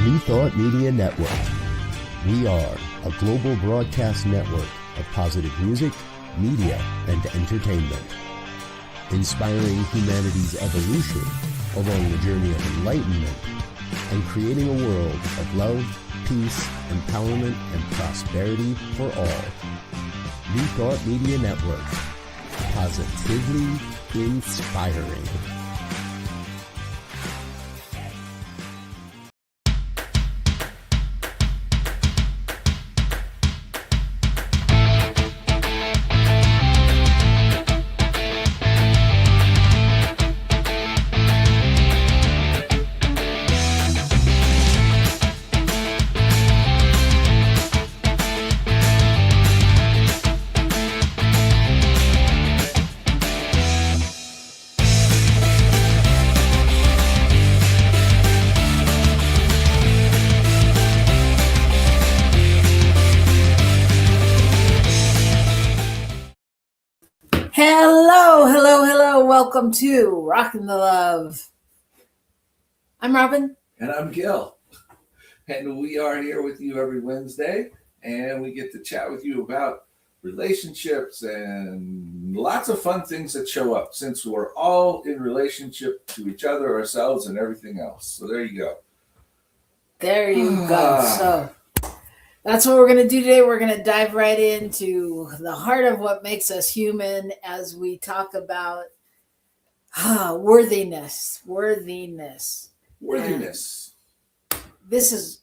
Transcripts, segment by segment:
New Thought Media Network. We are a global broadcast network of positive music, media, and entertainment, inspiring humanity's evolution along the journey of enlightenment and creating a world of love, peace, empowerment, and prosperity for all. New Thought Media Network. Positively inspiring. Hello. Welcome to Rockin the Love. I'm Robyn. And I'm Gil. And we are here with you every Wednesday. And we get to chat with you about relationships and lots of fun things that show up since we're all in relationship to each other, ourselves, and everything else. So there you go. There you go. So that's what we're going to do today. We're going to dive right into the heart of what makes us human as we talk about worthiness. Worthiness. This is,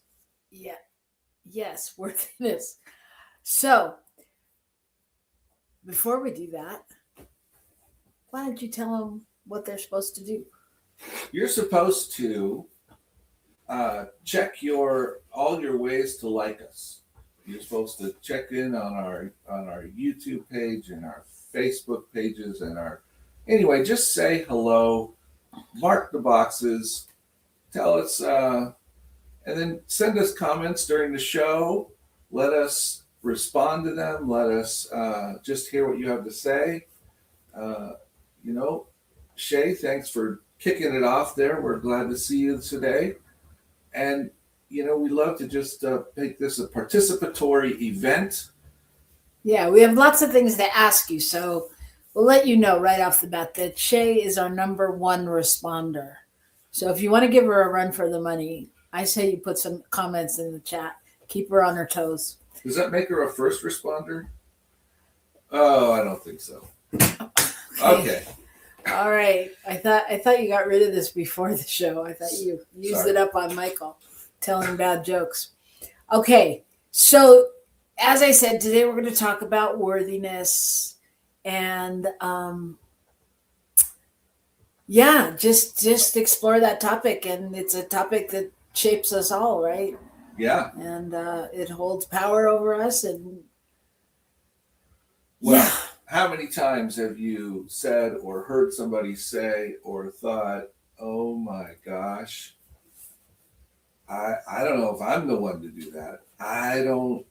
yes, worthiness. So before we do that, why don't you tell them what they're supposed to do? You're supposed to check all your ways to like us. You're supposed to check in on our YouTube page and our Facebook pages and anyway, just say hello, mark the boxes, tell us, and then send us comments during the show. Let us respond to them. Let us just hear what you have to say. Shay, thanks for kicking it off there. We're glad to see you today. And, we love to just make this a participatory event. Yeah, we have lots of things to ask you. So we'll let you know right off the bat that Shay is our number one responder. So if you want to give her a run for the money, I say you put some comments in the chat. Keep her on her toes. Does that make her a first responder? Oh, I don't think so. Okay. All right. I thought you got rid of this before the show. I thought you used it up on Michael, telling bad jokes. Okay. So as I said, today we're going to talk about worthiness and just explore that topic. And it's a topic that shapes us all, right? Yeah. And it holds power over us. And how many times have you said or heard somebody say or thought, oh my gosh, I don't know if I'm the one to do that. I don't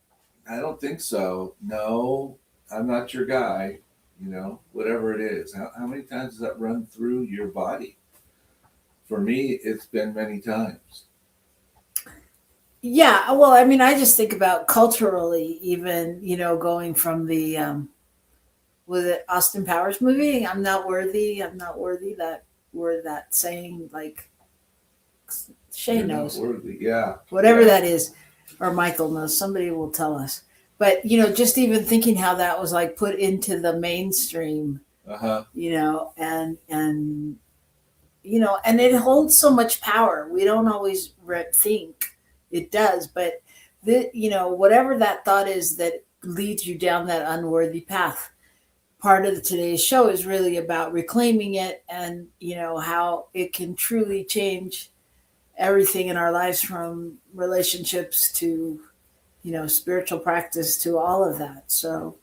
think so. No, I'm not your guy, whatever it is. How many times does that run through your body? For me, it's been many times. Yeah, well, I mean, I just think about culturally, even, going from the, was it Austin Powers movie? I'm not worthy. That word, that saying, like, Shay You're knows. not worthy. Yeah. Whatever that is, or Michael knows. Somebody will tell us. But, just even thinking how that was like put into the mainstream, and it holds so much power. We don't always think it does, but whatever that thought is that leads you down that unworthy path. Part of today's show is really about reclaiming it and, how it can truly change everything in our lives, from relationships to, spiritual practice to all of that. So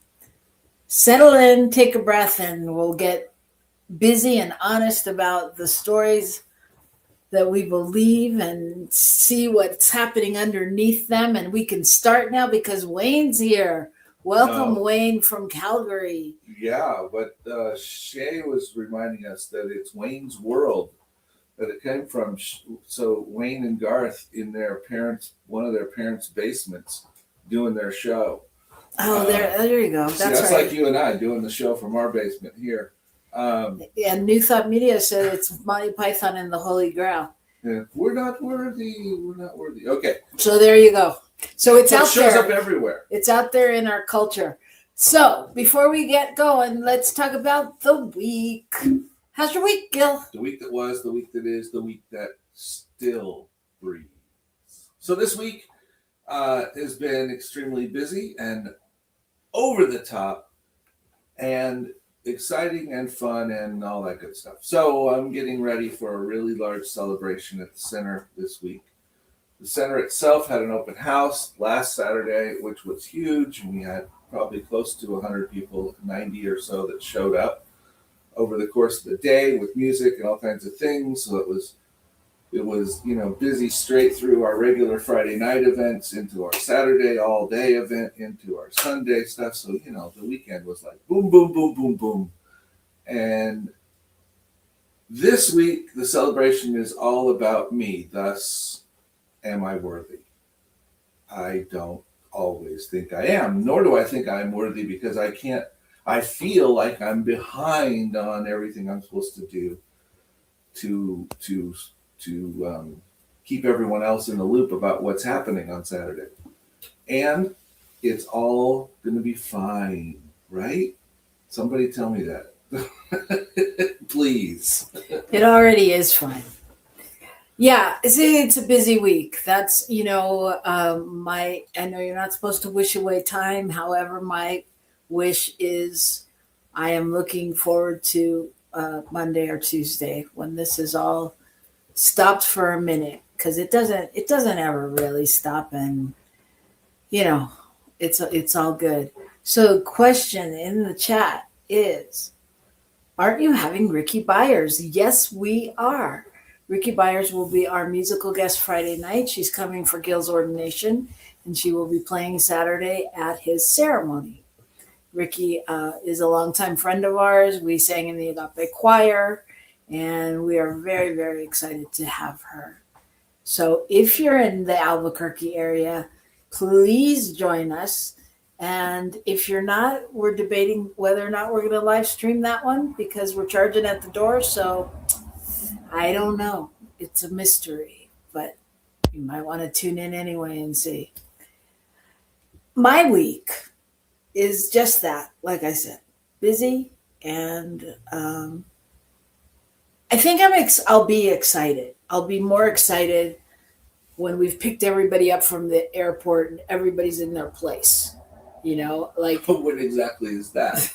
settle in, take a breath, and we'll get busy and honest about the stories that we believe and see what's happening underneath them. And we can start now because Wayne's here. Welcome, Wayne from Calgary. Yeah, but Shay was reminding us that it's Wayne's World But it came from so Wayne and Garth in one of their parents' basements, doing their show. Oh, there you go. That's right. like you and I doing the show from our basement here. And New Thought Media said it's Monty Python and the Holy Grail. Yeah, we're not worthy. We're not worthy. Okay. So there you go. So it's out there. It shows up everywhere. It's out there in our culture. So before we get going, let's talk about the week. How's your week, Gil? The week that was, the week that is, the week that still breathes. So this week has been extremely busy and over the top and exciting and fun and all that good stuff. So I'm getting ready for a really large celebration at the center this week. The center itself had an open house last Saturday, which was huge. And we had probably close to 100 people, 90 or so that showed up over the course of the day with music and all kinds of things. So it was, busy straight through our regular Friday night events into our Saturday all day event into our Sunday stuff. So, the weekend was like boom, boom, boom, boom, boom. And this week, the celebration is all about me. Thus, am I worthy? I don't always think I am, nor do I think I'm worthy because I feel like I'm behind on everything I'm supposed to do to keep everyone else in the loop about what's happening on Saturday. And it's all going to be fine, right? Somebody tell me that. Please. It already is fine. Yeah, it's a busy week. That's, I know you're not supposed to wish away time. However, my wish is I am looking forward to Monday or Tuesday when this is all stopped for a minute, because it doesn't ever really stop, and it's all good. So question in the chat is, aren't you having Ricky Byers? Yes, we are. Ricky Byers will be our musical guest Friday night. She's coming for Gil's ordination, and she will be playing Saturday at his ceremony. Ricky is a longtime friend of ours. We sang in the Agape Choir, and we are very, very excited to have her. So if you're in the Albuquerque area, please join us. And if you're not, we're debating whether or not we're going to live stream that one because we're charging at the door. So I don't know. It's a mystery, but you might want to tune in anyway and see. My week is just that, like I said, busy, and I think I'll be excited. I'll be more excited when we've picked everybody up from the airport and everybody's in their place. What exactly is that?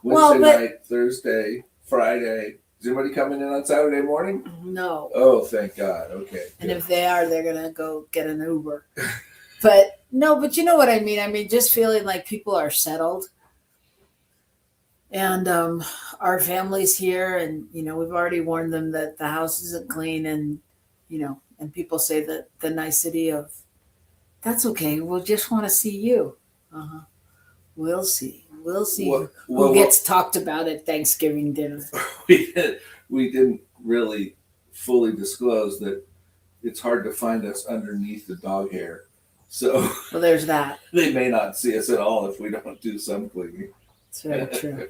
Wednesday night, Thursday, Friday. Is anybody coming in on Saturday morning? No. Oh, thank God. Okay. And if they are, they're going to go get an Uber. But you know what I mean? I mean, just feeling like people are settled. And our family's here, and, we've already warned them that the house isn't clean, and, and people say that the nicety of, that's okay. We'll just want to see you. We'll see. Who gets talked about at Thanksgiving dinner. We didn't really fully disclose that it's hard to find us underneath the dog hair. So well, there's that. They may not see us at all if we don't do some cleaning. It's very true.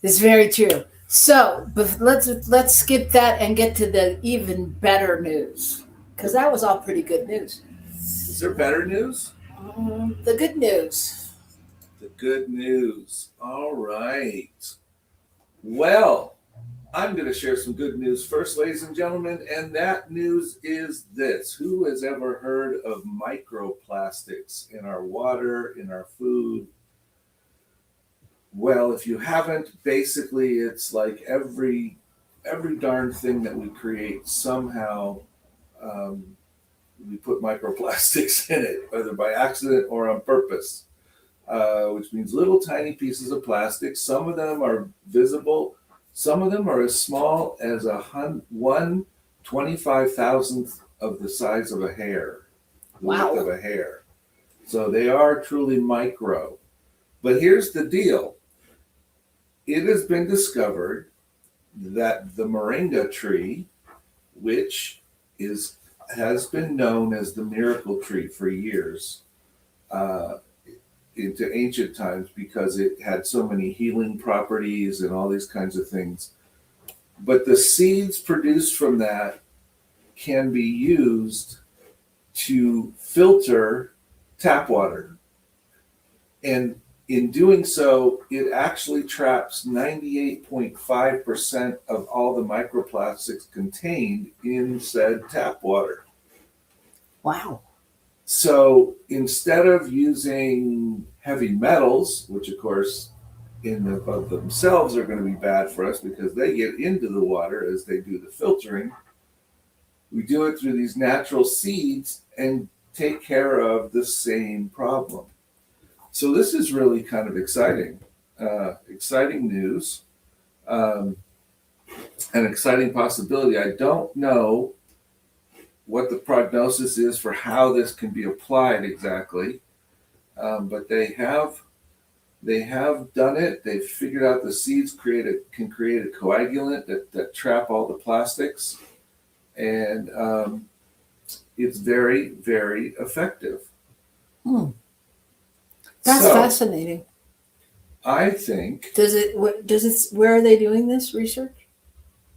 It's very true. So, but let's skip that and get to the even better news, because that was all pretty good news. Is there better news? The good news. The good news. All right. Well, I'm going to share some good news first, ladies and gentlemen, and that news is this. Who has ever heard of microplastics in our water, in our food? Well, if you haven't, basically it's like every darn thing that we create, somehow we put microplastics in it, whether by accident or on purpose, which means little tiny pieces of plastic. Some of them are visible. Some of them are as small as 1/25,000th of the size of a hair, the width of a hair. So they are truly micro. But here's the deal. It has been discovered that the moringa tree, which has been known as the miracle tree for years, into ancient times, because it had so many healing properties and all these kinds of things. But the seeds produced from that can be used to filter tap water. And in doing so, it actually traps 98.5% of all the microplastics contained in said tap water. Wow. So instead of using heavy metals, which of course in and of themselves are going to be bad for us because they get into the water as they do the filtering, we do it through these natural seeds and take care of the same problem. So this is really kind of exciting, exciting news, an exciting possibility. I don't know what the prognosis is for how this can be applied exactly, but they have done it. They've figured out the seeds can create a coagulant that trap all the plastics, and it's very, very effective. That's So, fascinating. I think Where are they doing this research?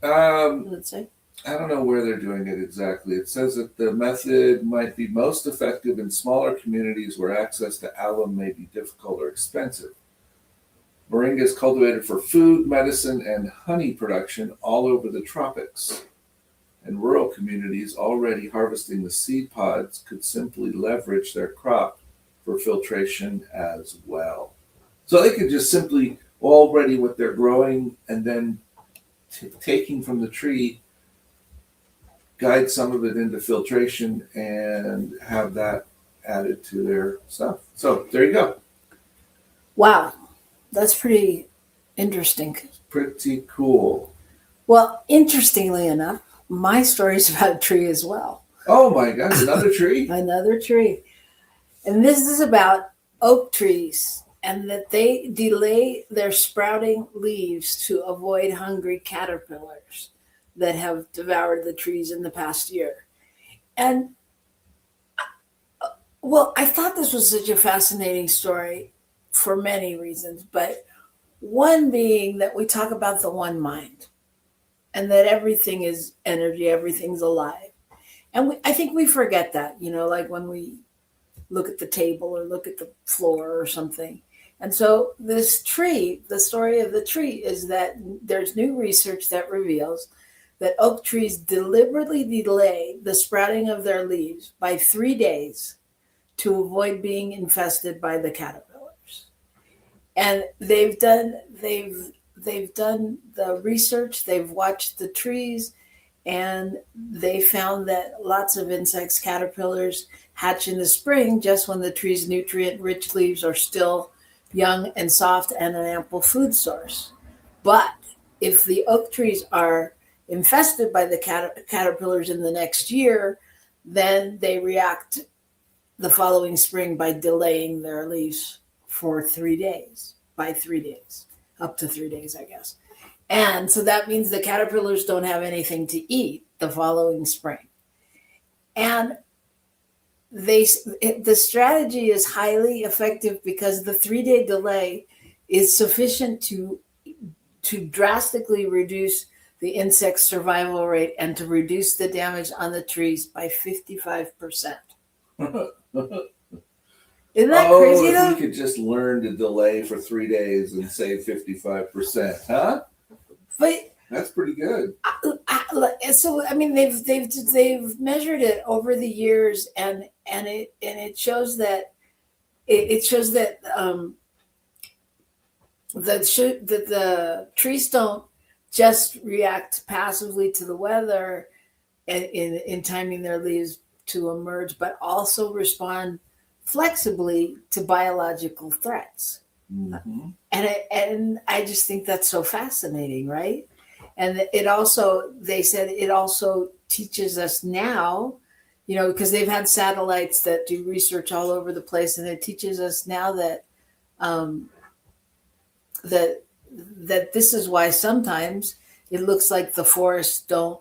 Let's say. I don't know where they're doing it exactly. It says that the method might be most effective in smaller communities where access to alum may be difficult or expensive. Moringa is cultivated for food, medicine, and honey production all over the tropics. And rural communities already harvesting the seed pods could simply leverage their crop for filtration as well. So they could just simply, already what they're growing and then taking from the tree, guide some of it into filtration and have that added to their stuff. So there you go. Wow. That's pretty interesting. Pretty cool. Well, interestingly enough, my story is about a tree as well. Oh my gosh, another tree? Another tree. And this is about oak trees, and that they delay their sprouting leaves to avoid hungry caterpillars that have devoured the trees in the past year. And well, I thought this was such a fascinating story for many reasons, but one being that we talk about the one mind and that everything is energy, everything's alive. And I think we forget that, like when we look at the table or look at the floor or something. And so this tree, the story of the tree is that there's new research that reveals that oak trees deliberately delay the sprouting of their leaves by 3 days to avoid being infested by the caterpillars. And they've done the research, they've watched the trees, and they found that lots of insects, caterpillars, hatch in the spring just when the tree's nutrient-rich leaves are still young and soft and an ample food source. But if the oak trees are infested by the caterpillars in the next year, then they react the following spring by delaying their leaves for 3 days, by 3 days, up to 3 days, I guess. And so that means the caterpillars don't have anything to eat the following spring. And the strategy is highly effective because the 3-day delay is sufficient to drastically reduce the insect survival rate and to reduce the damage on the trees by 55%. Isn't that crazy though? If we could just learn to delay for 3 days and save 55%, huh? But that's pretty good. So I mean, they've measured it over the years, and it shows that that the trees don't just react passively to the weather in timing their leaves to emerge, but also respond flexibly to biological threats. Mm-hmm. And I just think that's so fascinating, right? And it also, they said it also teaches us now, because they've had satellites that do research all over the place, and it teaches us now that that this is why sometimes it looks like the forests don't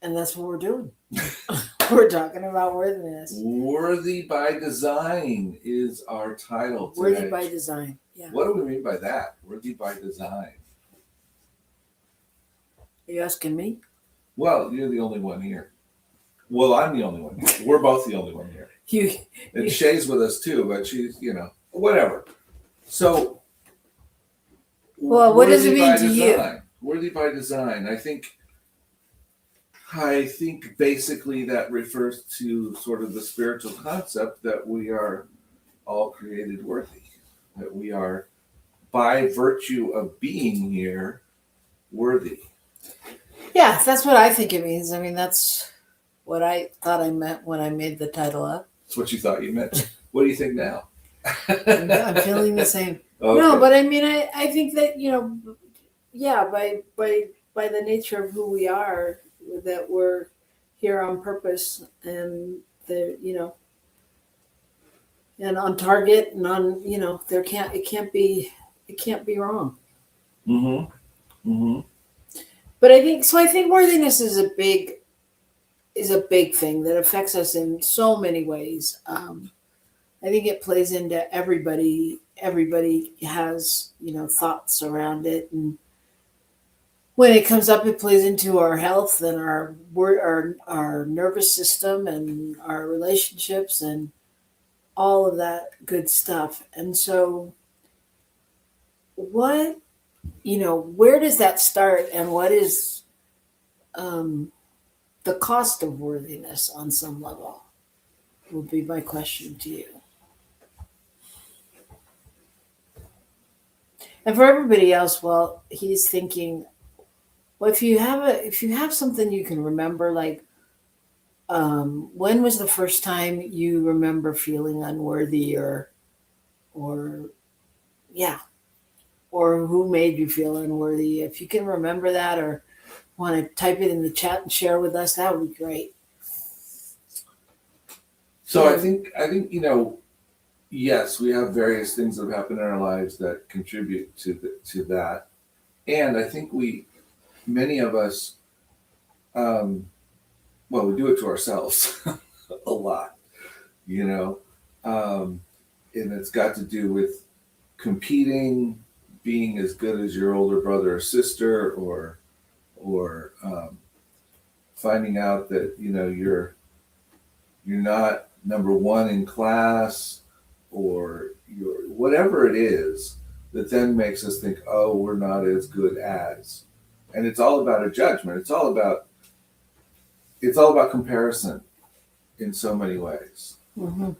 And that's what we're doing. We're talking about worthiness. Worthy by design is our title today. Worthy by design. Yeah. What do we mean by that? Worthy by design. Are you asking me? Well, you're the only one here. Well, I'm the only one here. We're both the only one here. And Shay's with us too, but she's, whatever. So, well, what does it mean to you? Worthy by design. I think basically that refers to sort of the spiritual concept that we are all created worthy, that we are, by virtue of being here, worthy. Yeah, that's what I think it means. I mean, that's what I thought I meant when I made the title up. That's what you thought you meant. What do you think now? I'm feeling the same. Okay. No, but I mean, I think that, yeah, by the nature of who we are, that we're here on purpose and and on target and on, it can't be wrong. Mm-hmm. Mm-hmm. But I think worthiness is a big thing that affects us in so many ways. I think it plays into everybody. Everybody has, thoughts around it. And when it comes up, it plays into our health and our nervous system and our relationships and all of that good stuff. And so where does that start, and what is the cost of worthiness on some level would be my question to you. And for everybody else, well, he's thinking, well, if you have something you can remember, like when was the first time you remember feeling unworthy, or who made you feel unworthy? If you can remember that or want to type it in the chat and share with us, that would be great. So I think yes, we have various things that have happened in our lives that contribute to that, and I think many of us, we do it to ourselves a lot, and it's got to do with competing, being as good as your older brother or sister, or finding out that you're not number one in class, or whatever it is that then makes us think, oh, we're not as good as. And it's all about a judgment. It's all about comparison in so many ways. Mm-hmm.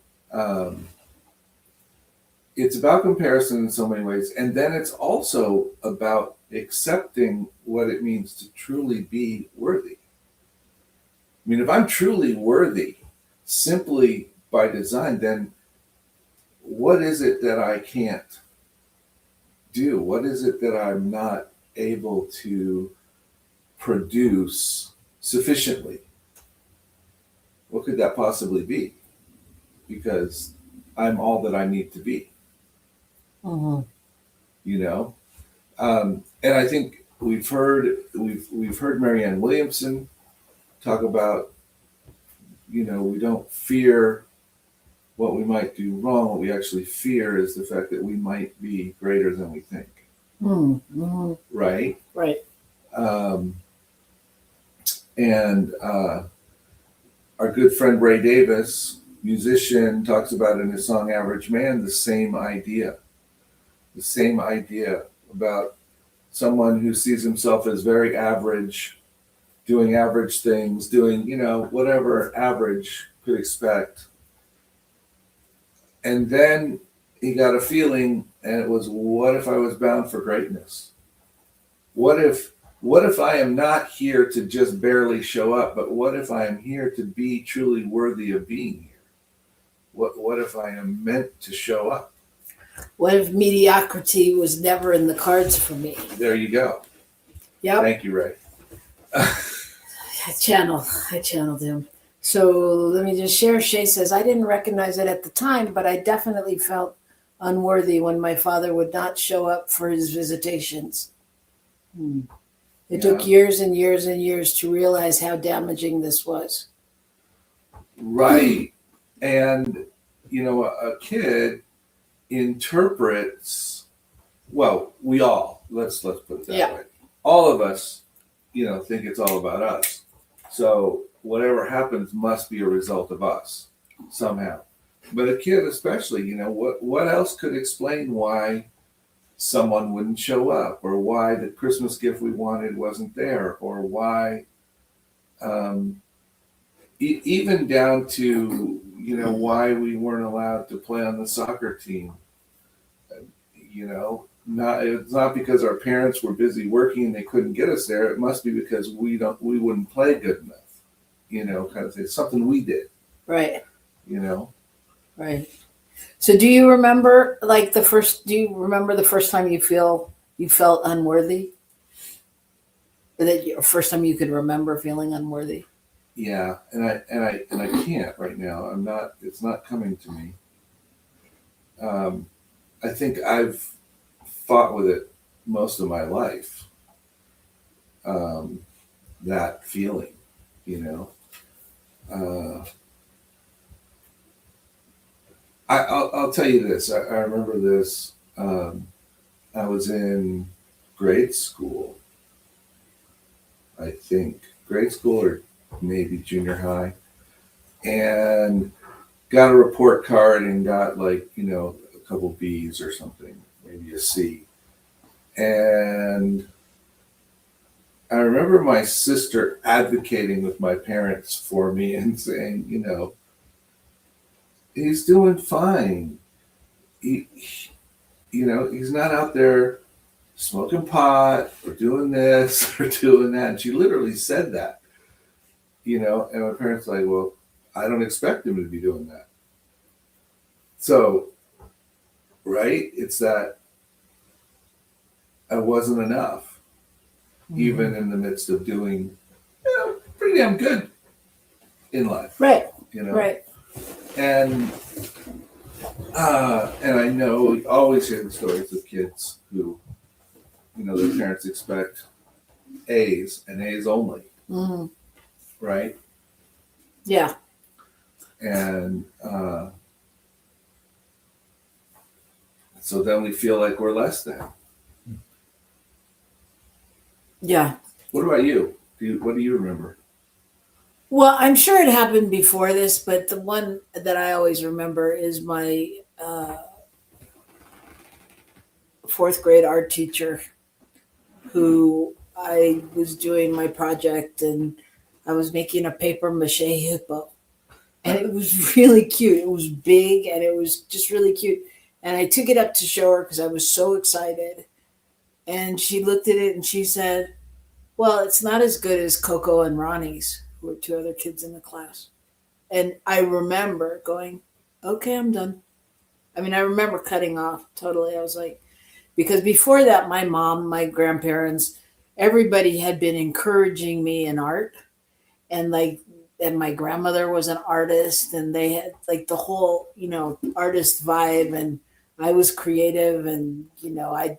It's about comparison in so many ways. And then it's also about accepting what it means to truly be worthy. I mean, if I'm truly worthy simply by design, then what is it that I can't do? What is it that I'm not able to produce sufficiently? What could that possibly be? Because I'm all that I need to be. Mm-hmm. And I think we've heard Marianne Williamson talk about, we don't fear what we might do wrong. What we actually fear is the fact that we might be greater than we think. Mm-hmm. Right? Right. And our good friend Ray Davis, musician, talks about in his song Average Man the same idea about someone who sees himself as very average, doing average things, doing, whatever average could expect. And then he got a feeling, and it was, what if I was bound for greatness? What if I am not here to just barely show up, but what if I am here to be truly worthy of being here? What if I am meant to show up? What if mediocrity was never in the cards for me? There you go. Yep. Thank you, Ray. I channeled him. So let me just share. Shay says, I didn't recognize it at the time, but I definitely felt unworthy when my father would not show up for his visitations. It took years and years and years to realize how damaging this was. Right. And, you know, a kid interprets, well, we all, let's put it that way. All of us, you know, think it's all about us. So whatever happens must be a result of us somehow. But a kid especially, you know, what else could explain why someone wouldn't show up, or why the Christmas gift we wanted wasn't there, or why even down to, you know, why we weren't allowed to play on the soccer team. You know, it's not because our parents were busy working and they couldn't get us there. It must be because we wouldn't play good enough. You know, kind of thing. Something we did. Right. You know. Right. So do you remember the first time you felt unworthy? Or that first time you could remember feeling unworthy? Yeah, and I can't right now. It's not coming to me. I think I've fought with it most of my life. That feeling, you know. I'll tell you this. I remember this. I was in grade school, I think. Grade school or maybe junior high. And got a report card and got, like, you know, a couple B's or something, maybe a C. And I remember my sister advocating with my parents for me and saying, you know, he's doing fine. You know, he's not out there smoking pot or doing this or doing that. And she literally said that, you know, and my parents were like, well, I don't expect him to be doing that. So, right, it's that I wasn't enough, even in the midst of doing, you know, pretty damn good in life. Right. You know? Right. And I know we always hear the stories of kids who, you know, their parents expect A's and A's only. Mm-hmm. Right? Yeah. And so then we feel like we're less than. Yeah. What about you? What do you remember? Well, I'm sure it happened before this, but the one that I always remember is my fourth grade art teacher, who I was doing my project and I was making a paper mache hippo. And it was really cute. It was big and it was just really cute. And I took it up to show her because I was so excited. And she looked at it and she said, well, it's not as good as Coco and Ronnie's, who were two other kids in the class. And I remember going, okay, I'm done. I mean, I remember cutting off totally. I was like, because before that, my mom, my grandparents, everybody had been encouraging me in art. And my grandmother was an artist and they had like the whole, you know, artist vibe. And I was creative and, you know, I'd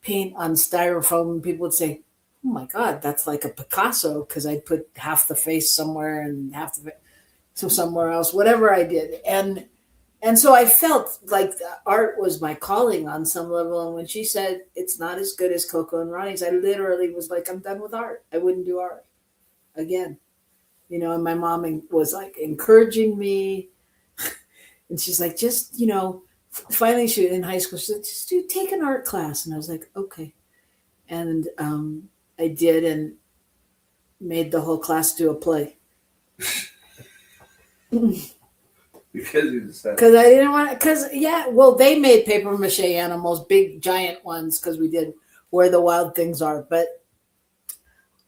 paint on styrofoam and people would say, oh my God, that's like a Picasso, because I'd put half the face somewhere and half the so somewhere else, whatever I did. And so I felt like the art was my calling on some level. And when she said, it's not as good as Coco and Ronnie's, I literally was like, I'm done with art. I wouldn't do art again. You know, and my mom was like encouraging me. And she's like, just, you know, finally she in high school, she said, just take an art class. And I was like, okay. And I did, and made the whole class do a play. Because I didn't want to, they made paper mache animals, big giant ones, because we did Where the Wild Things Are. But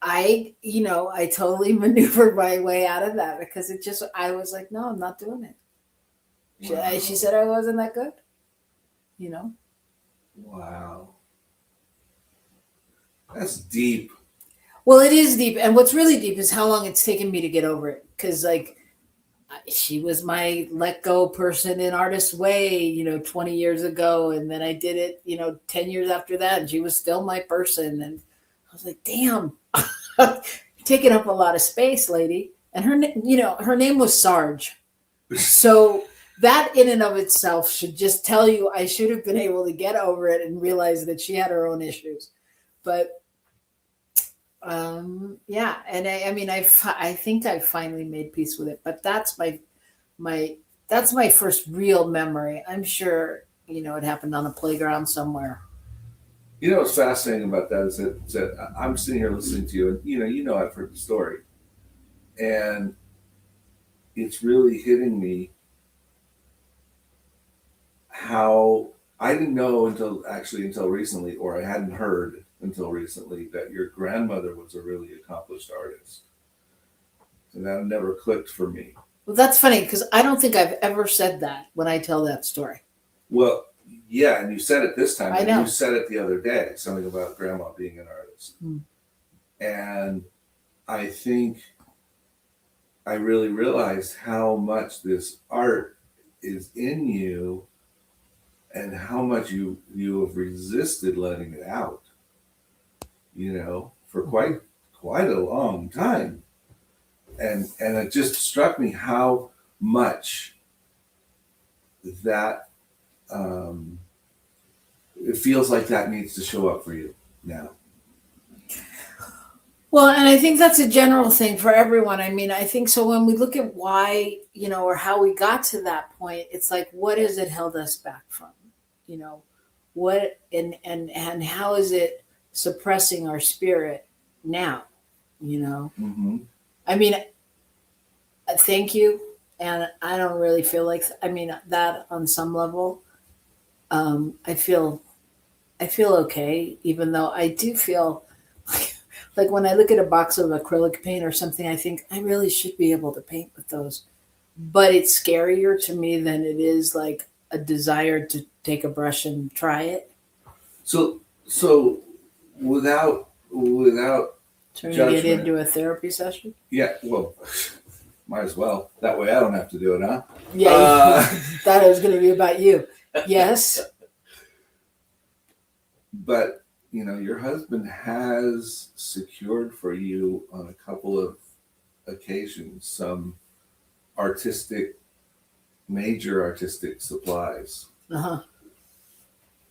I totally maneuvered my way out of that because I was like, no, I'm not doing it. Wow. She said I wasn't that good, you know? Wow. That's deep. Well, it is deep. And what's really deep is how long it's taken me to get over it. Because, like, she was my let go person in Artist Way, 20 years ago. And then I did it, 10 years after that. And she was still my person. And I was like, damn, taking up a lot of space, lady. And her name was Sarge. So that in and of itself should just tell you I should have been able to get over it and realize that she had her own issues. But yeah, and I mean, I think I finally made peace with it. But that's my first real memory. I'm sure it happened on a playground somewhere. What's fascinating about that is that I'm sitting here listening to you, and I've heard the story, and it's really hitting me how I didn't know until recently, or I hadn't heard until recently, that your grandmother was a really accomplished artist, and that never clicked for me. Well, that's funny because I don't think I've ever said that when I tell that story. Well, yeah, and you said it this time. I know. You said it the other day, something about grandma being an artist. And I think I really realized how much this art is in you and how much you have resisted letting it out, for quite a long time. And it just struck me how much that it feels like that needs to show up for you now. Well, and I think that's a general thing for everyone. I mean, I think so when we look at why, or how we got to that point, it's like, what has it held us back from? What and how is it suppressing our spirit now? Mm-hmm. I mean, thank you. And I don't really feel like, that on some level, I feel okay, even though I do feel like when I look at a box of acrylic paint or something, I think I really should be able to paint with those. But it's scarier to me than it is like a desire to take a brush and try it. So without turning judgment, it into a therapy session? Yeah, well, might as well. That way I don't have to do it, huh? Yeah, thought it was going to be about you. Yes. But, your husband has secured for you on a couple of occasions some major artistic supplies. Uh-huh.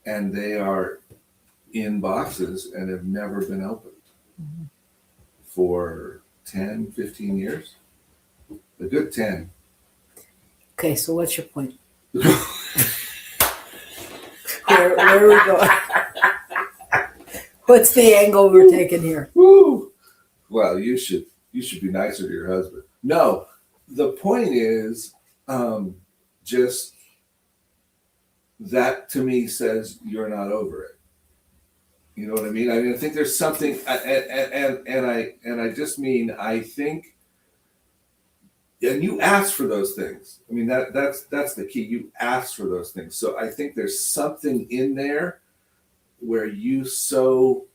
And they are in boxes and have never been opened for 10, 15 years. A good 10. Okay, so what's your point? Where are we going? What's the angle we're taking here? Woo! Well, you should be nicer to your husband. No, the point is just that to me says you're not over it. You know what I mean? I think there's something, and I just mean I think, and you ask for those things. I mean that's the key. You ask for those things. So I think there's something in there where you so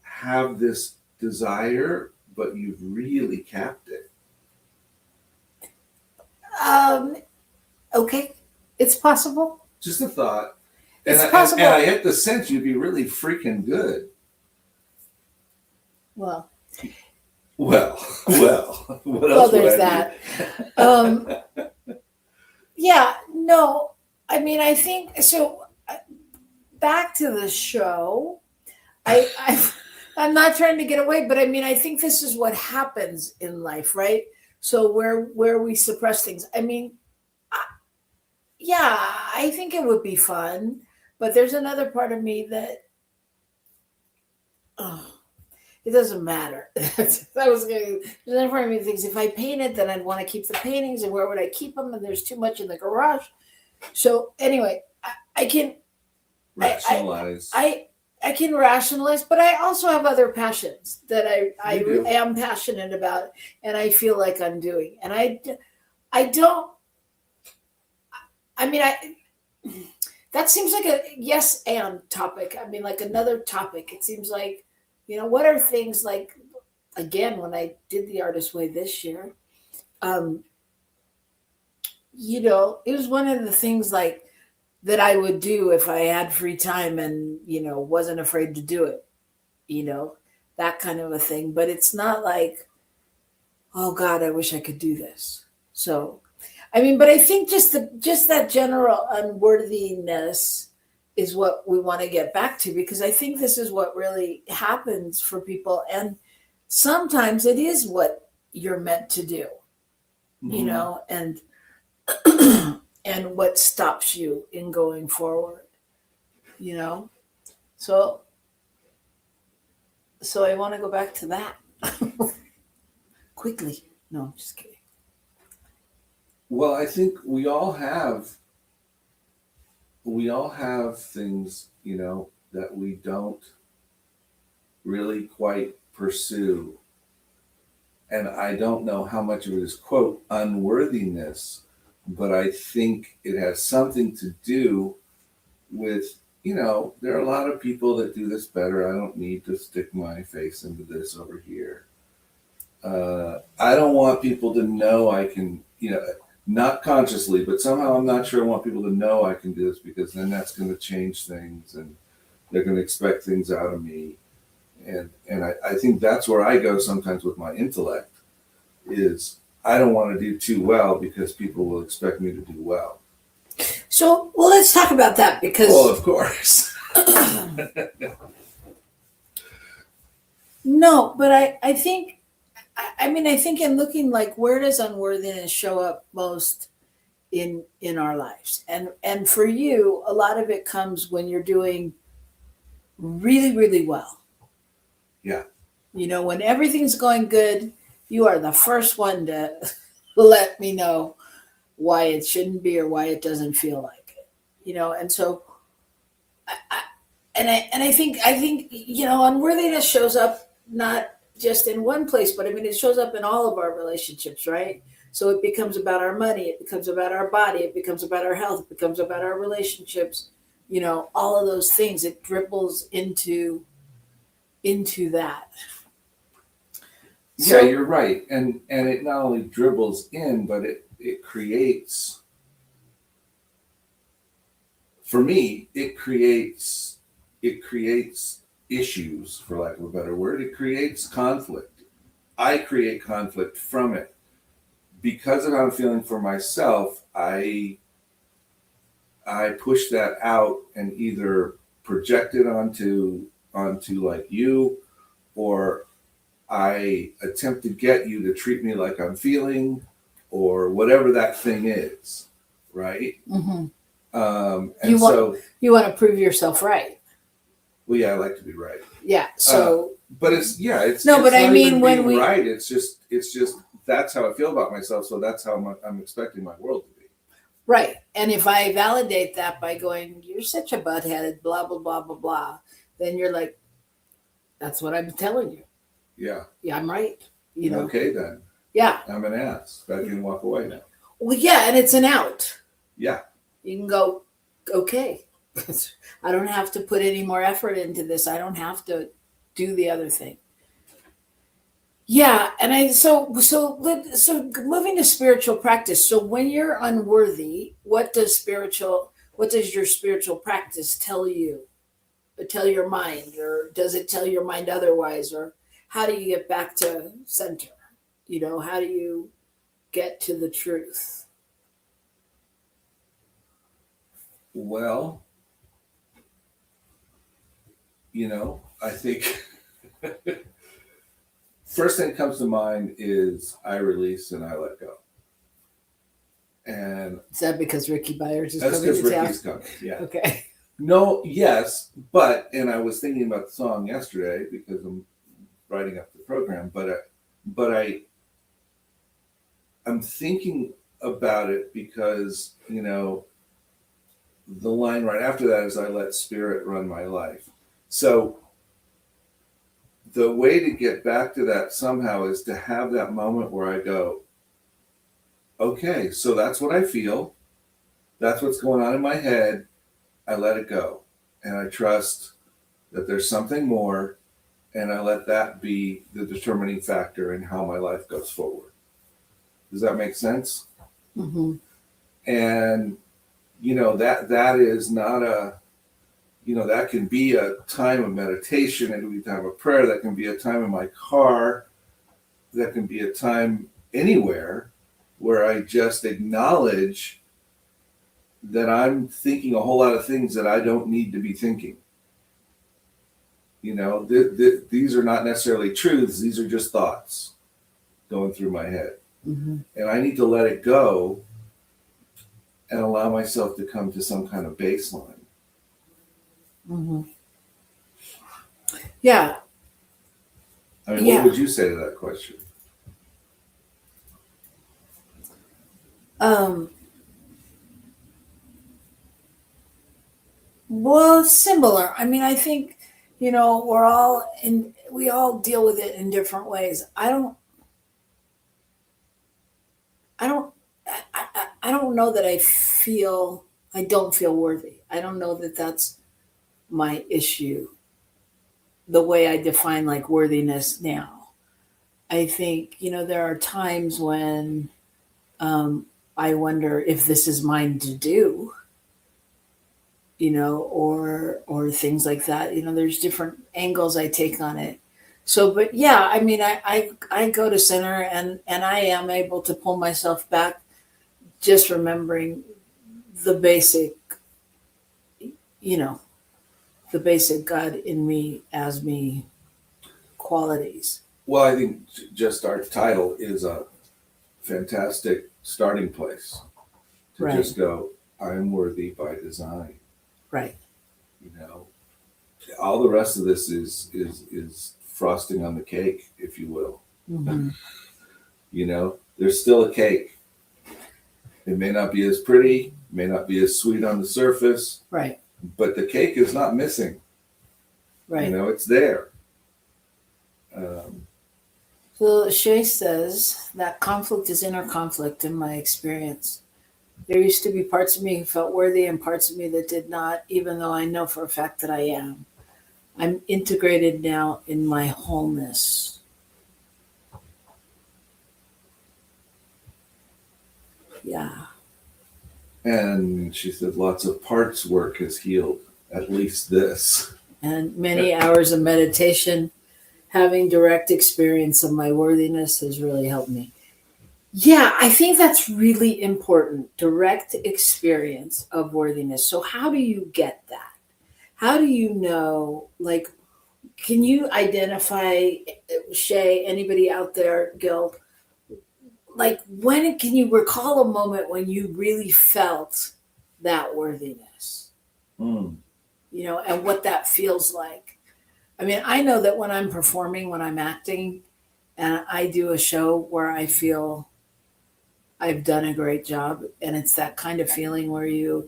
have this desire, but you've really capped it. Okay, it's possible. Just a thought. It's possible. And I get the sense you'd be really freaking good. Well, what else there's that. Yeah, no, I mean, I think so. Back to the show. I'm not trying to get away, but I mean, I think this is what happens in life, right? So where we suppress things. I mean, I think it would be fun, but there's another part of me that, it doesn't matter. There's another part of me that thinks if I painted, then I'd want to keep the paintings, and where would I keep them? And there's too much in the garage. So anyway, I can rationalize. I can rationalize, but I also have other passions that I am passionate about, and I feel like I'm doing. And I don't. I mean, that seems like a yes and topic. I mean, like another topic. It seems like, what are things like, again, when I did the Artist Way this year, it was one of the things like that I would do if I had free time and, wasn't afraid to do it, that kind of a thing. But it's not like, oh God, I wish I could do this. So, I mean, but I think just that general unworthiness is what we want to get back to, because I think this is what really happens for people, and sometimes it is what you're meant to do, you know, and and what stops you in going forward, you know. So I want to go back to that quickly. No, I'm just kidding. Well, I think we all have things, you know, that we don't really quite pursue. And I don't know how much of it is, quote, unworthiness, but I think it has something to do with, you know, there are a lot of people that do this better. I don't need to stick my face into this over here. I don't want people to know I can, you know, not consciously, but somehow I'm not sure I want people to know I can do this, because then that's going to change things and they're going to expect things out of me. And I think that's where I go sometimes with my intellect, is I don't want to do too well because people will expect me to do well. So, well, let's talk about that, because Well, of course. no, but I think, I mean, I think in looking, like, where does unworthiness show up most in our lives? And for you, a lot of it comes when you're doing really, really well. Yeah. You know, when everything's going good, you are the first one to let me know why it shouldn't be or why it doesn't feel like it. You know, and so I think you know, unworthiness shows up not just in one place, but I mean, it shows up in all of our relationships, right? So it becomes about our money, it becomes about our body, it becomes about our health, it becomes about our relationships, you know, all of those things. It dribbles into that. Yeah, you're right. And it not only dribbles in, but it creates, for me, it creates issues, for lack of a better word. It creates conflict. I create conflict from it. Because of how I'm feeling for myself, I push that out and either project it onto like you, or I attempt to get you to treat me like I'm feeling, or whatever that thing is, right? Mm-hmm. And you so you want to prove yourself right. Well, yeah, I like to be right. Yeah. So, but it's no, it's but I not mean, even when being we right. It's just that's how I feel about myself. So that's how I'm expecting my world to be. right, and if I validate that by going, "You're such a butthead," blah blah blah blah blah, then you're like, "That's what I'm telling you." Yeah. Yeah, I'm right. You know. Okay, then. Yeah. I'm an ass. I can walk away now. Well, yeah, and it's an out. Yeah. You can go, okay. I don't have to put any more effort into this. I don't have to do the other thing. Yeah, and so moving to spiritual practice. So when you're unworthy, what does your spiritual practice tell you? Or tell your mind, or does it tell your mind otherwise? Or how do you get back to center? You know, how do you get to the truth? Well, you know, I think first thing that comes to mind is I release and I let go. And is that because Ricky Byers is that's coming to because town? Ricky's coming. Yeah. Okay. No, yes, but, and I was thinking about the song yesterday because I'm writing up the program, but I'm thinking about it because, you know, the line right after that is I let spirit run my life. So the way to get back to that somehow is to have that moment where I go, okay, so that's what I feel. That's what's going on in my head. I let it go. And I trust that there's something more. And I let that be the determining factor in how my life goes forward. Does that make sense? Mm-hmm. And, you know, that is not that can be a time of meditation. It can be a time of prayer. That can be a time in my car. That can be a time anywhere where I just acknowledge that I'm thinking a whole lot of things that I don't need to be thinking. These are not necessarily truths. These are just thoughts going through my head. Mm-hmm. And I need to let it go and allow myself to come to some kind of baseline. Mm-hmm. Yeah. I mean, what would you say to that question? Well, similar. I mean, I think, we all deal with it in different ways. I don't know that I don't feel worthy. I don't know that that's my issue, the way I define like worthiness now. I think, there are times when I wonder if this is mine to do, or things like that. There's different angles I take on it. So, but yeah, I mean, I go to center and I am able to pull myself back, just remembering the basic, the basic God in me as me qualities. Well, I think just our title is a fantastic starting place to Right. just go, I'm worthy by design. Right. All the rest of this is frosting on the cake, if you will. Mm-hmm. There's still a cake. It may not be as pretty, may not be as sweet on the surface, Right. but the cake is not missing. Right. It's there. So Shay says that conflict is inner conflict in my experience. There used to be parts of me who felt worthy and parts of me that did not, even though I know for a fact that I am. I'm integrated now in my wholeness. Yeah. And she said lots of parts work has healed, at least this. And many hours of meditation, having direct experience of my worthiness has really helped me. Yeah, I think that's really important. Direct experience of worthiness. So how do you get that? How do you know, like, can you identify, Shay, anybody out there, Gil, like when can you recall a moment when you really felt that worthiness? And what that feels like. I mean, I know that when I'm performing, when I'm acting, and I do a show where I feel I've done a great job, and it's that kind of feeling where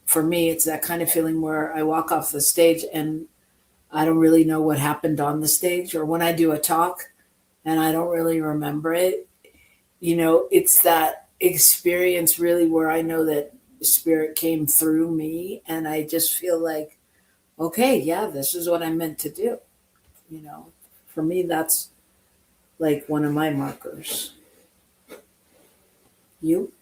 for me, it's that kind of feeling where I walk off the stage and I don't really know what happened on the stage, or when I do a talk and I don't really remember it. It's that experience really where I know that spirit came through me and I just feel like, okay, yeah, this is what I'm meant to do. For me, that's like one of my markers. You?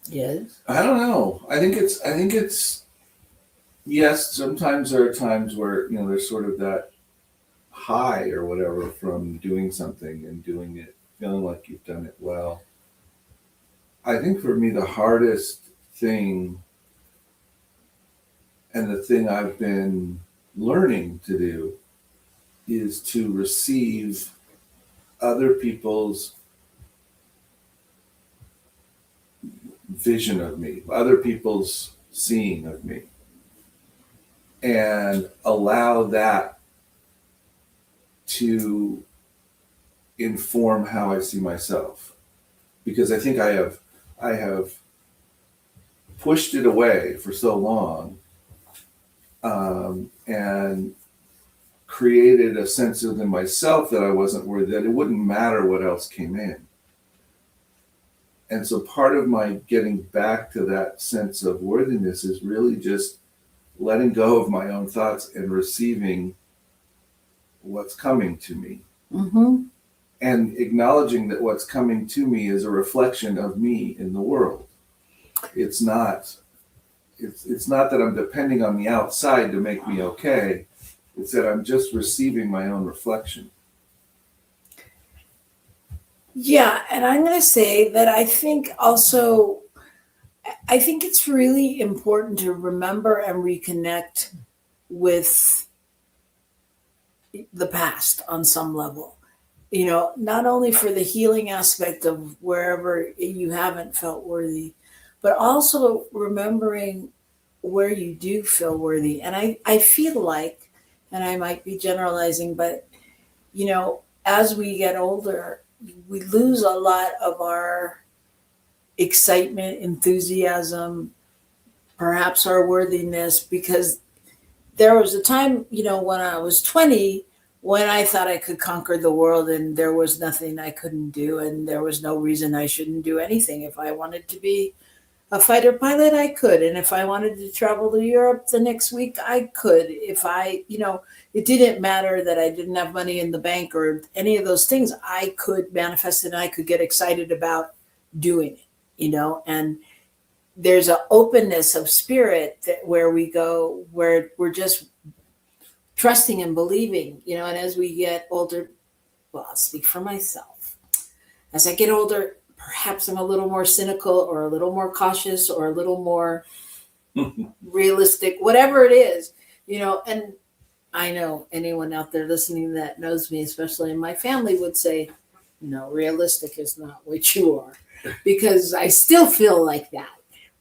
Yes. I don't know. I think it's yes, sometimes there are times where, there's sort of that high or whatever from doing something and doing it, feeling like you've done it well. I think for me, the hardest thing and the thing I've been learning to do is to receive other people's vision of me, other people's seeing of me, and allow that to inform how I see myself. Because I think I have pushed it away for so long, and created a sense within myself that I wasn't worthy, that it wouldn't matter what else came in. And so part of my getting back to that sense of worthiness is really just letting go of my own thoughts and receiving what's coming to me. Mm-hmm. and acknowledging that what's coming to me is a reflection of me in the world. It's not that I'm depending on the outside to make me okay. It's that I'm just receiving my own reflection. Yeah, and I'm going to say that I think it's really important to remember and reconnect with the past on some level. Not only for the healing aspect of wherever you haven't felt worthy, but also remembering where you do feel worthy. And I feel like, and I might be generalizing, but as we get older, we lose a lot of our excitement, enthusiasm, perhaps our worthiness, because there was a time, when I was 20, when I thought I could conquer the world and there was nothing I couldn't do and there was no reason I shouldn't do anything. If I wanted to be a fighter pilot, I could. And if I wanted to travel to Europe the next week, I could. If it didn't matter that I didn't have money in the bank or any of those things, I could manifest it and I could get excited about doing it, and there's an openness of spirit where we go, where we're just trusting and believing, and as we get older, well, I'll speak for myself. As I get older, perhaps I'm a little more cynical or a little more cautious or a little more realistic, whatever it is, and I know anyone out there listening that knows me, especially in my family, would say, no, realistic is not what you are, because I still feel like that.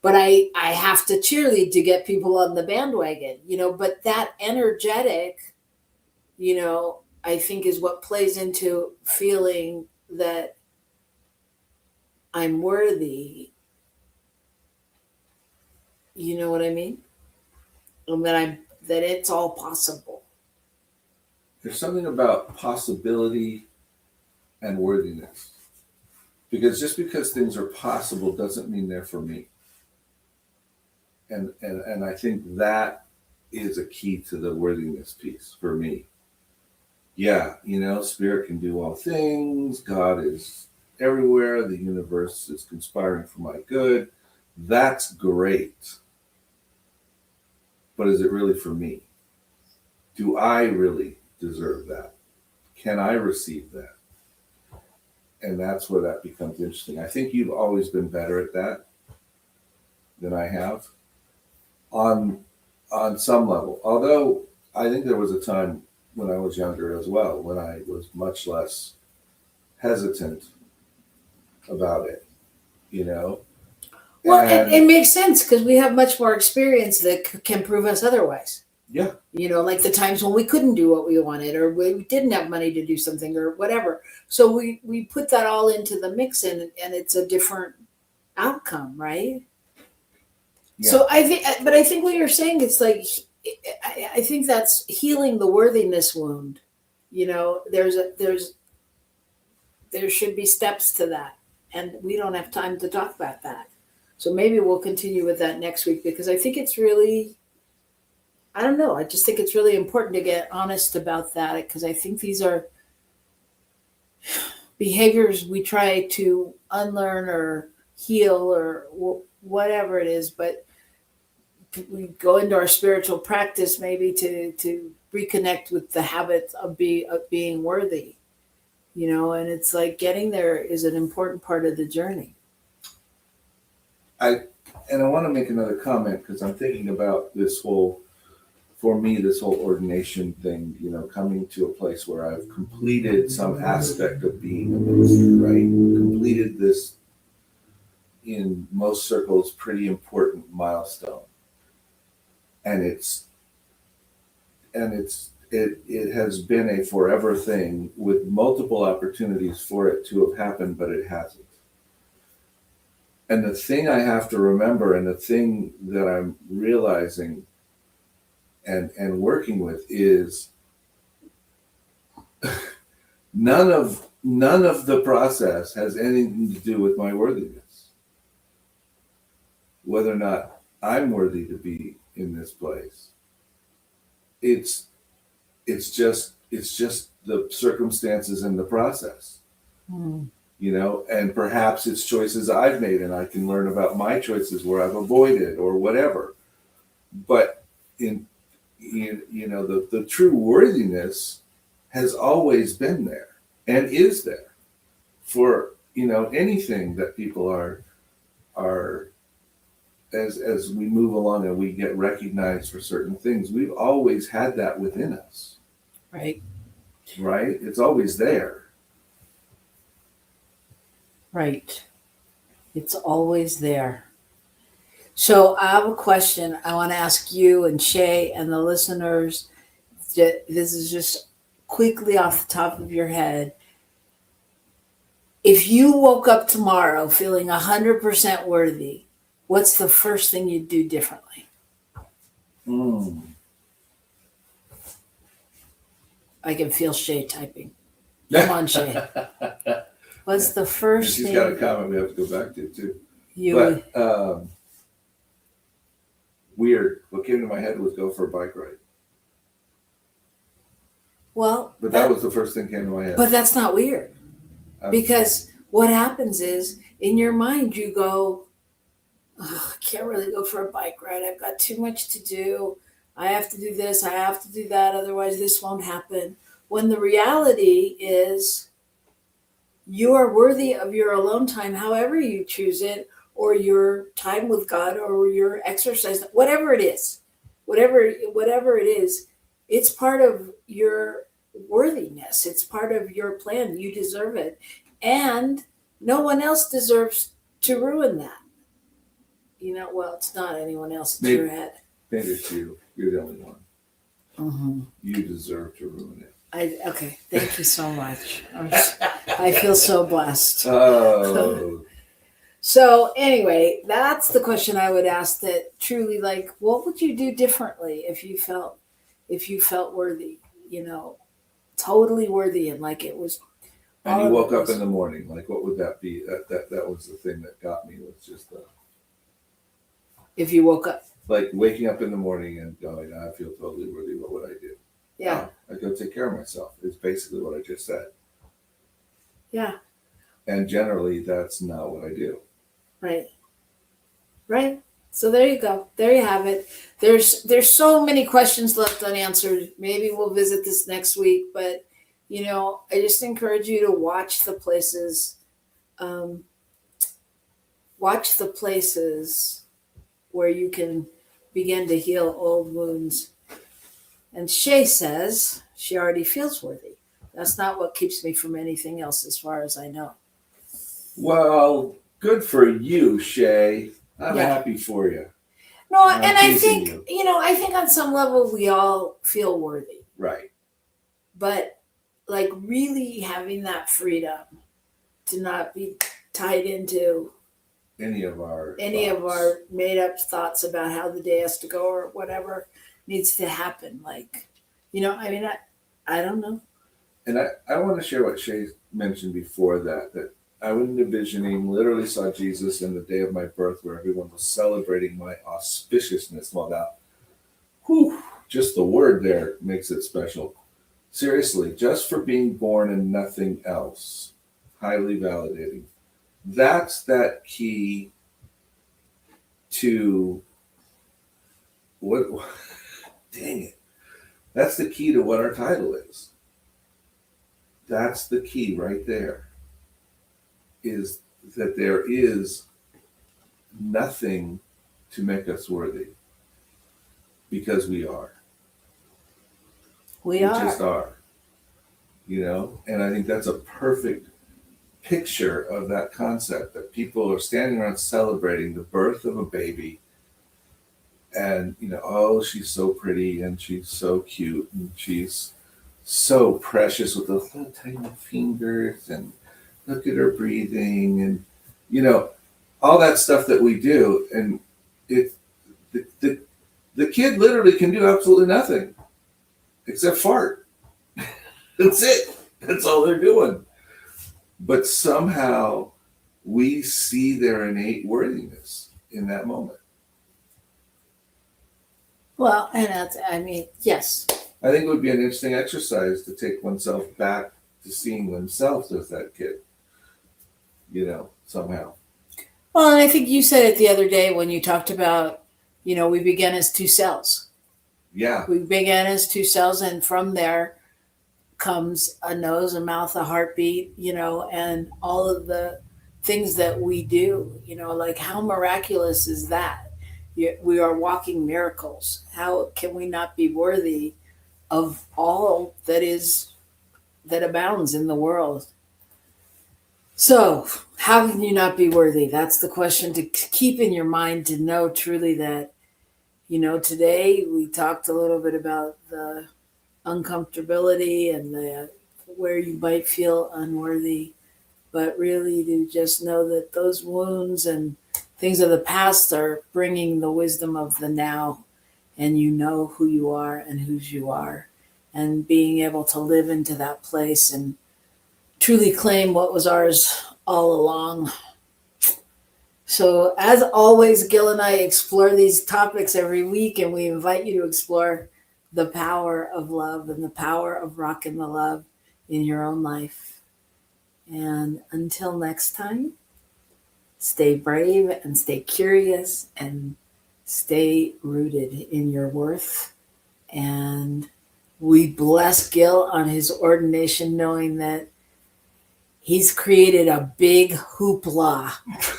But I have to cheerlead to get people on the bandwagon, but that energetic, I think is what plays into feeling that I'm worthy. You know what I mean? And that it's all possible. There's something about possibility and worthiness. Because just because things are possible doesn't mean they're for me. And I think that is a key to the worthiness piece for me. Yeah, spirit can do all things. God is everywhere. The universe is conspiring for my good. That's great. But is it really for me? Do I really deserve that? Can I receive that? And that's where that becomes interesting. I think you've always been better at that than I have on some level. Although I think there was a time when I was younger as well, when I was much less hesitant about it, Well, it makes sense because we have much more experience that can prove us otherwise. Yeah. Like the times when we couldn't do what we wanted or we didn't have money to do something or whatever. So we put that all into the mix and it's a different outcome, right? Yeah. So I think what you're saying, it's like, I think that's healing the worthiness wound. There should be steps to that. And we don't have time to talk about that. So maybe we'll continue with that next week because I think it's really, I don't know. I just think it's really important to get honest about that because I think these are behaviors we try to unlearn or heal or whatever it is, but we go into our spiritual practice maybe to reconnect with the habit of being worthy, and it's like getting there is an important part of the journey. I want to make another comment because I'm thinking about this whole ordination thing, coming to a place where I've completed some aspect of being a minister, right? Completed this, in most circles, pretty important milestone. And it has been a forever thing with multiple opportunities for it to have happened, but it hasn't. And the thing I have to remember, and the thing that I'm realizing and working with is none of the process has anything to do with my worthiness. Whether or not I'm worthy to be in this place. It's just the circumstances and the process. Mm. You know, and perhaps it's choices I've made, and I can learn about my choices where I've avoided or whatever. But in you know, the true worthiness has always been there and is there for, you know, anything that people are as we move along and we get recognized for certain things. We've always had that within us, Right. right? It's always there. Right. It's always there. So I have a question I want to ask you and Shay and the listeners. This is just quickly off the top of your head. If you woke up tomorrow feeling 100% worthy, what's the first thing you'd do differently? Mm. I can feel Shay typing. Come on, Shay. What's the And first she's thing got a comment we have to go back to too. you would? But weird. What came to my head was go for a bike ride. Well, But that was the first thing came to my head. but that's not weird. I'm- Because what happens is in your mind you go, "Ugh, I can't really go for a bike ride. I've got too much to do. I have to do this. I have to do that. Otherwise, this won't happen." When the reality is you are worthy of your alone time, however you choose it, or your time with God, or your exercise, whatever it is, whatever it is, it's part of your worthiness. It's part of your plan. You deserve it. And no one else deserves to ruin that. You know, well, it's not anyone else, it's Maybe. your head. Maybe it's you. You're the only one. Mm-hmm. You deserve to ruin it. Okay, thank you so much. I feel so blessed. Oh. So anyway, that's the question I would ask, that truly, like, what would you do differently if you felt worthy, you know, totally worthy, and like it was. And you woke up in the morning. Like, what would that be? That was the thing that got me. Was just if you woke up. like waking up in the morning and going, I feel totally worthy. What would I do? Yeah. I'd go take care of myself. It's basically what I just said. Yeah. And generally, that's not what I do. Right. Right. So there you go. There you have it. There's so many questions left unanswered. Maybe we'll visit this next week, but you know, I just encourage you to watch the places where you can begin to heal old wounds. And Shay says she already feels worthy. That's not what keeps me from anything else, as far as I know. Well, good for you, Shay. I'm Yeah. happy for you. No, I'm and I teasing think, I think on some level we all feel worthy. Right. But like really having that freedom to not be tied into Any of our made up thoughts about how the day has to go or whatever needs to happen. Like, I don't know. And I want to share what Shay mentioned before that I was envisioning, literally saw Jesus in the day of my birth where everyone was celebrating my auspiciousness. Well, that, just the word there makes it special. Seriously, just for being born and nothing else. Highly validating. That's that key to what, dang it. That's the key to what our title is. That's the key right there, is that there is nothing to make us worthy, because we are. We just are. And I think that's a perfect picture of that concept, that people are standing around celebrating the birth of a baby, and oh, she's so pretty and she's so cute and she's so precious with those little tiny fingers, and look at her breathing, and all that stuff that we do. And the kid literally can do absolutely nothing except fart. That's it. That's all they're doing. But somehow we see their innate worthiness in that moment. Well, and yes. I think it would be an interesting exercise to take oneself back to seeing themselves as that kid. somehow. Well, and I think you said it the other day when you talked about, we began as two cells. Yeah. We began as two cells, and from there comes a nose, a mouth, a heartbeat, and all of the things that we do, like how miraculous is that? We are walking miracles. How can we not be worthy of all that abounds in the world? So, how can you not be worthy? That's the question to keep in your mind, to know truly that, today we talked a little bit about the uncomfortability and where you might feel unworthy, but really to just know that those wounds and things of the past are bringing the wisdom of the now, and you know who you are and whose you are, and being able to live into that place and truly claim what was ours all along. So, as always, Gil and I explore these topics every week, and we invite you to explore the power of love and the power of Rockin the Love in your own life. And until next time, stay brave and stay curious and stay rooted in your worth. And we bless Gil on his ordination, knowing that he's created a big hoopla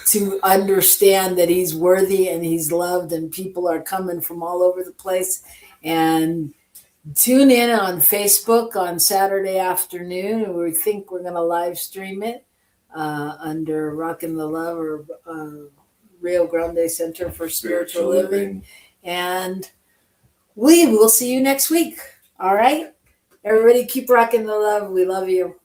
to understand that he's worthy and he's loved, and people are coming from all over the place. And tune in on Facebook on Saturday afternoon. We think we're going to live stream it under Rockin the Love or Rio Grande Center for Spiritual Living. And we will see you next week. All right? Everybody keep rocking the love. We love you.